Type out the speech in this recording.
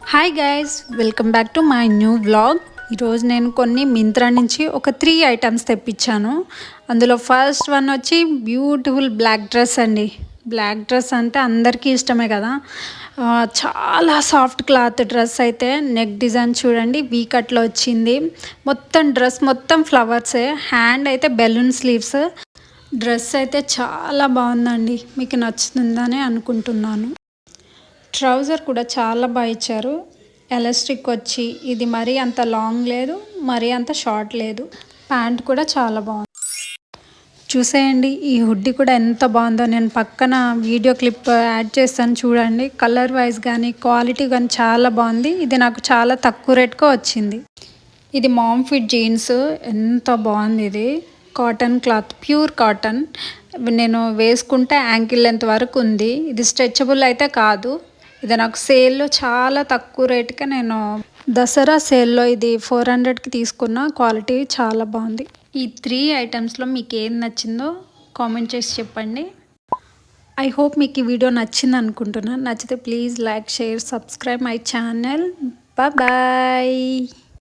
Hi guys, welcome back to my new vlog. ఈరోజు నేను కొన్ని మింత్రా నుంచి ఒక 3 ఐటమ్స్ తెప్పించాను. అందులో ఫస్ట్ వన్ వచ్చి బ్యూటిఫుల్ బ్లాక్ డ్రెస్ అండి. బ్లాక్ డ్రెస్ అంటే అందరికీ ఇష్టమే కదా. చాలా సాఫ్ట్ క్లాత్ డ్రెస్ అయితే నెక్ డిజైన్ చూడండి వీ కట్లో వచ్చింది. మొత్తం డ్రెస్ మొత్తం ఫ్లవర్సే, హ్యాండ్ అయితే బెలూన్ స్లీవ్స్. డ్రెస్ అయితే చాలా బాగుందండి, మీకు నచ్చుతుందని అనుకుంటున్నాను. ట్రౌజర్ కూడా చాలా బాగా ఇచ్చారు. ఎలాస్టిక్ వచ్చి ఇది మరీ అంత లాంగ్ లేదు, మరీ అంత షార్ట్ లేదు. ప్యాంట్ కూడా చాలా బాగుంది. చూసేయండి, ఈ హుడ్డీ కూడా ఎంత బాగుందో. నేను పక్కన వీడియో క్లిప్ యాడ్ చేస్తాను చూడండి. కలర్ వైజ్ కానీ క్వాలిటీ కానీ చాలా బాగుంది. ఇది నాకు చాలా తక్కువ రేట్గా వచ్చింది. ఇది మామ్ ఫిట్ జీన్స్, ఎంత బాగుంది. ఇది కాటన్ క్లాత్, ప్యూర్ కాటన్. నేను వేసుకుంటే యాంకిల్ లెంత్ వరకు ఉంది. ఇది స్ట్రెచబుల్ అయితే కాదు. ఇది నాకు సేల్లో చాలా తక్కువ రేటుకే, నేను దసరా సేల్లో ఇది 400కి తీసుకున్న. క్వాలిటీ చాలా బాగుంది. ఈ 3 ఐటమ్స్లో మీకు ఏం నచ్చిందో కామెంట్ చేసి చెప్పండి. ఐ హోప్ మీకు ఈ వీడియో నచ్చింది అనుకుంటున్నాను. నచ్చితే please like, share, subscribe my channel. Bye.